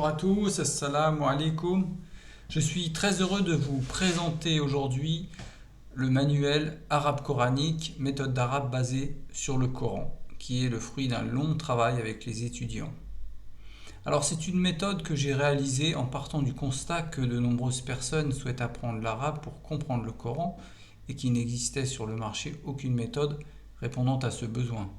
Bonjour à tous, assalamu alaikum. Je suis très heureux de vous présenter aujourd'hui le manuel arabe coranique, méthode d'arabe basée sur le Coran, qui est le fruit d'un long travail avec les étudiants. Alors c'est une méthode que j'ai réalisée en partant du constat que de nombreuses personnes souhaitent apprendre l'arabe pour comprendre le Coran et qu'il n'existait sur le marché aucune méthode répondant à ce besoin.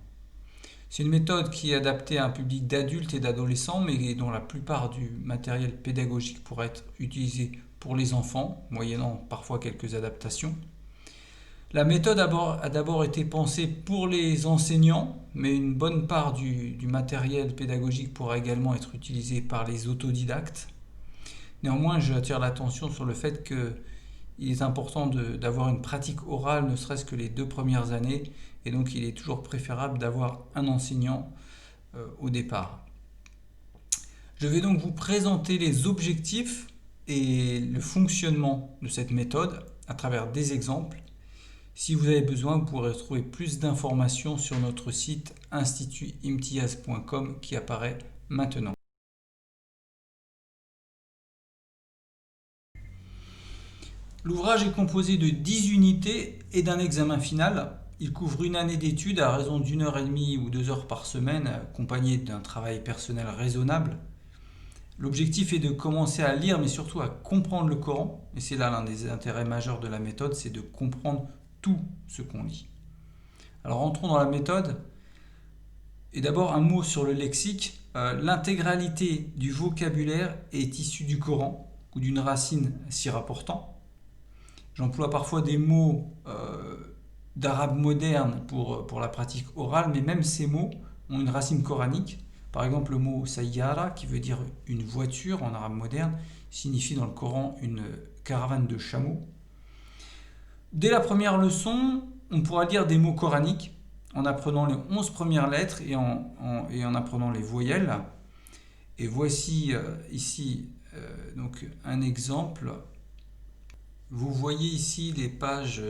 C'est une méthode qui est adaptée à un public d'adultes et d'adolescents, mais dont la plupart du matériel pédagogique pourrait être utilisé pour les enfants, moyennant parfois quelques adaptations. La méthode a d'abord été pensée pour les enseignants, mais une bonne part du matériel pédagogique pourra également être utilisé par les autodidactes. Néanmoins, j'attire l'attention sur le fait qu'il est important d'avoir une pratique orale, ne serait-ce que les 2 premières années, et donc il est toujours préférable d'avoir un enseignant au départ. Je vais donc vous présenter les objectifs et le fonctionnement de cette méthode à travers des exemples. Si vous avez besoin, vous pourrez trouver plus d'informations sur notre site institutimtiaz.com qui apparaît maintenant. L'ouvrage est composé de 10 unités et d'un examen final. Il couvre une année d'études à raison d'1h30 ou 2 heures par semaine, accompagné d'un travail personnel raisonnable. L'objectif est de commencer à lire, mais surtout à comprendre le Coran. Et c'est là l'un des intérêts majeurs de la méthode, c'est de comprendre tout ce qu'on lit. Alors entrons dans la méthode. Et d'abord un mot sur le lexique. L'intégralité du vocabulaire est issue du Coran ou d'une racine s'y rapportant. J'emploie parfois des mots d'arabe moderne pour la pratique orale, mais même ces mots ont une racine coranique. Par exemple, le mot sayyara, qui veut dire une voiture en arabe moderne, signifie dans le Coran une caravane de chameaux. Dès la première leçon, on pourra lire des mots coraniques en apprenant les 11 premières lettres et en apprenant les voyelles. Et voici ici donc un exemple. Vous voyez ici les pages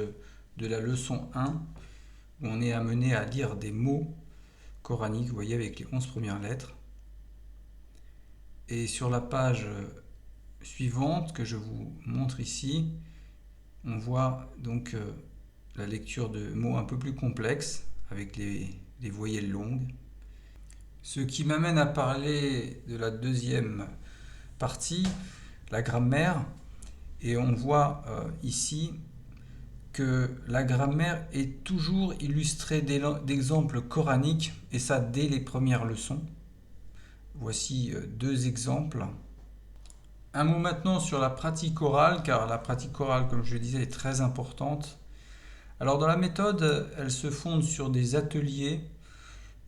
de la leçon 1 où on est amené à lire des mots coranique, vous voyez, avec les 11 premières lettres. Et sur la page suivante que je vous montre ici, on voit donc la lecture de mots un peu plus complexes avec les voyelles longues. Ce qui m'amène à parler de la deuxième partie, la grammaire. Et on voit ici que la grammaire est toujours illustrée d'exemples coraniques, et ça dès les premières leçons. Voici 2 exemples. Un mot maintenant sur la pratique orale, car la pratique orale, comme je le disais, est très importante. Alors dans la méthode, elle se fonde sur des ateliers,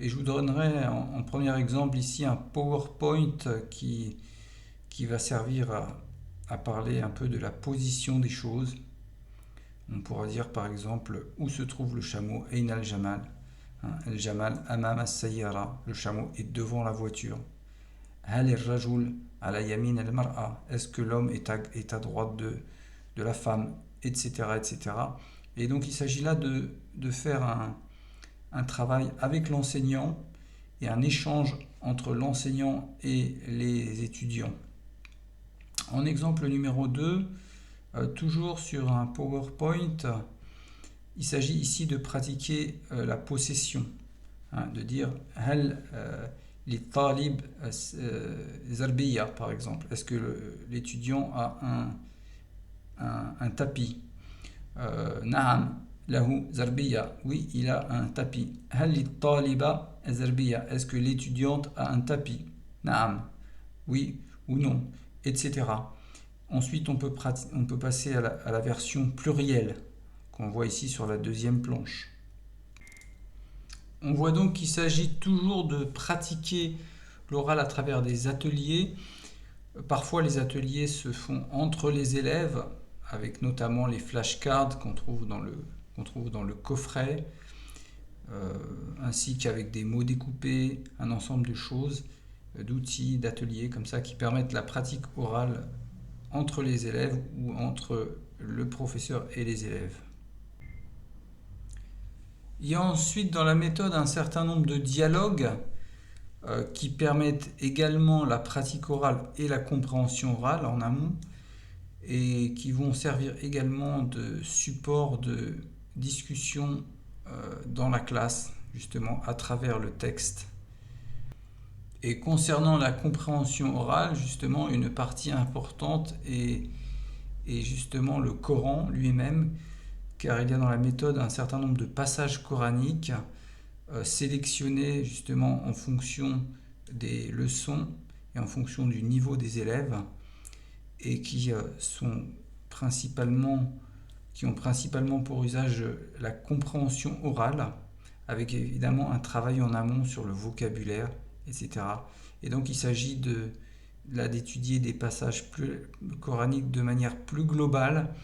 et je vous donnerai en premier exemple ici un PowerPoint qui va servir à parler un peu de la position des choses. On pourra dire par exemple où se trouve le chameau, Ain al-Jamal. El Jamal amam as-sayyara, le chameau est devant la voiture. Hal ar-rajul ala yamin al-mar'a, est-ce que l'homme est à droite de la femme, etc., etc. Et donc il s'agit là de faire un travail avec l'enseignant et un échange entre l'enseignant et les étudiants. En exemple numéro 2, toujours sur un PowerPoint, il s'agit ici de pratiquer la possession, de dire hal li talib zarbiya par exemple. Est-ce que l'étudiant a un tapis? Naam lahu zarbiya. Oui, il a un tapis. Hal li taliba zarbiya. Est-ce que l'étudiante a un tapis? Naam. Oui ou non, etc. Ensuite, on peut passer à la version plurielle qu'on voit ici sur la deuxième planche. On voit donc qu'il s'agit toujours de pratiquer l'oral à travers des ateliers. Parfois, les ateliers se font entre les élèves, avec notamment les flashcards qu'on trouve dans le coffret, ainsi qu'avec des mots découpés, un ensemble de choses, d'outils, d'ateliers comme ça qui permettent la pratique orale entre les élèves ou entre le professeur et les élèves. Il y a ensuite dans la méthode un certain nombre de dialogues qui permettent également la pratique orale et la compréhension orale en amont, et qui vont servir également de support de discussion dans la classe, justement à travers le texte. Et concernant la compréhension orale, justement, une partie importante est justement le Coran lui-même, car il y a dans la méthode un certain nombre de passages coraniques sélectionnés justement en fonction des leçons et en fonction du niveau des élèves, et qui ont principalement pour usage la compréhension orale, avec évidemment un travail en amont sur le vocabulaire, etc. Et donc il s'agit d'étudier des passages coraniques de manière plus globale,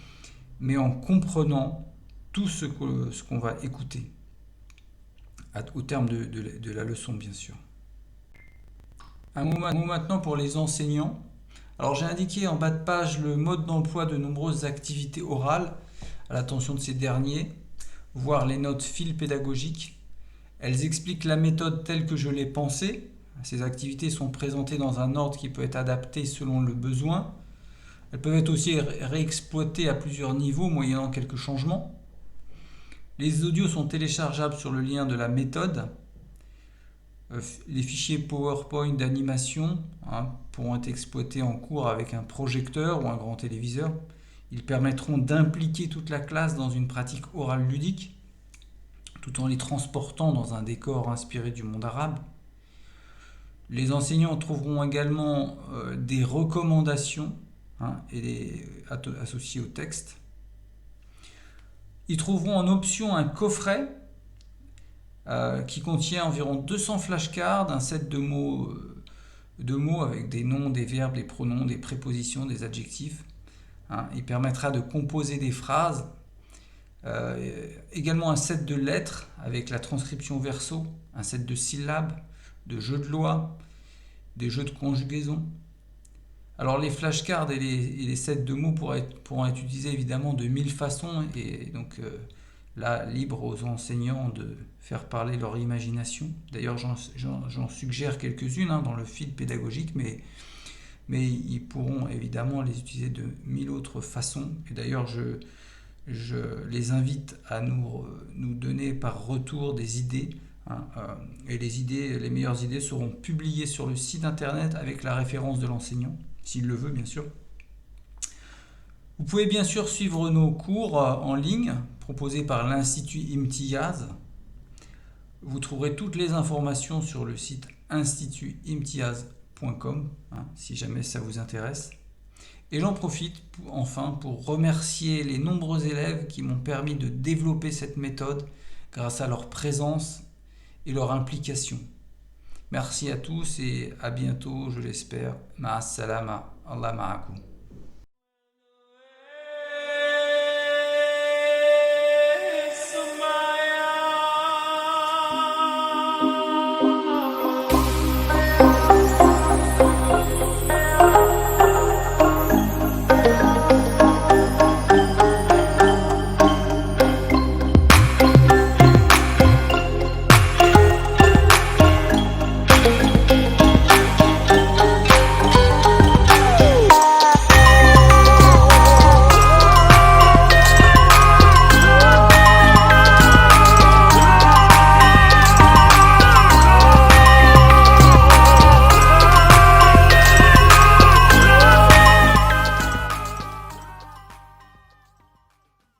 mais en comprenant tout ce qu'on va écouter, au terme de la leçon, bien sûr. Un mot maintenant pour les enseignants. Alors j'ai indiqué en bas de page le mode d'emploi de nombreuses activités orales à l'attention de ces derniers, voire les notes fil pédagogiques. Elles expliquent la méthode telle que je l'ai pensée. Ces activités sont présentées dans un ordre qui peut être adapté selon le besoin. Elles peuvent être aussi réexploitées à plusieurs niveaux moyennant quelques changements. Les audios sont téléchargeables sur le lien de la méthode. Les fichiers PowerPoint d'animation pourront être exploités en cours avec un projecteur ou un grand téléviseur. Ils permettront d'impliquer toute la classe dans une pratique orale ludique, tout en les transportant dans un décor inspiré du monde arabe. Les enseignants trouveront également des recommandations associées au texte. Ils trouveront en option un coffret qui contient environ 200 flashcards, un set de mots avec des noms, des verbes, des pronoms, des prépositions, des adjectifs. Il permettra de composer des phrases. Également un set de lettres avec la transcription verso, un set de syllabes, de jeux de loi, des jeux de conjugaison. Alors les flashcards et les sets de mots pourront être utilisés évidemment de 1000 façons, et donc là, libre aux enseignants de faire parler leur imagination. D'ailleurs, j'en suggère quelques-unes dans le fil pédagogique, mais ils pourront évidemment les utiliser de 1000 autres façons. Et d'ailleurs, je les invite à nous donner par retour des idées. Et les meilleures idées seront publiées sur le site internet avec la référence de l'enseignant, s'il le veut bien sûr. Vous pouvez bien sûr suivre nos cours en ligne proposés par l'Institut Imtiyaz. Vous trouverez toutes les informations sur le site institutimtiyaz.com si jamais ça vous intéresse. Et j'en profite enfin pour remercier les nombreux élèves qui m'ont permis de développer cette méthode grâce à leur présence et leur implication. Merci à tous et à bientôt, je l'espère. Ma'as salama, Allah ma'akum.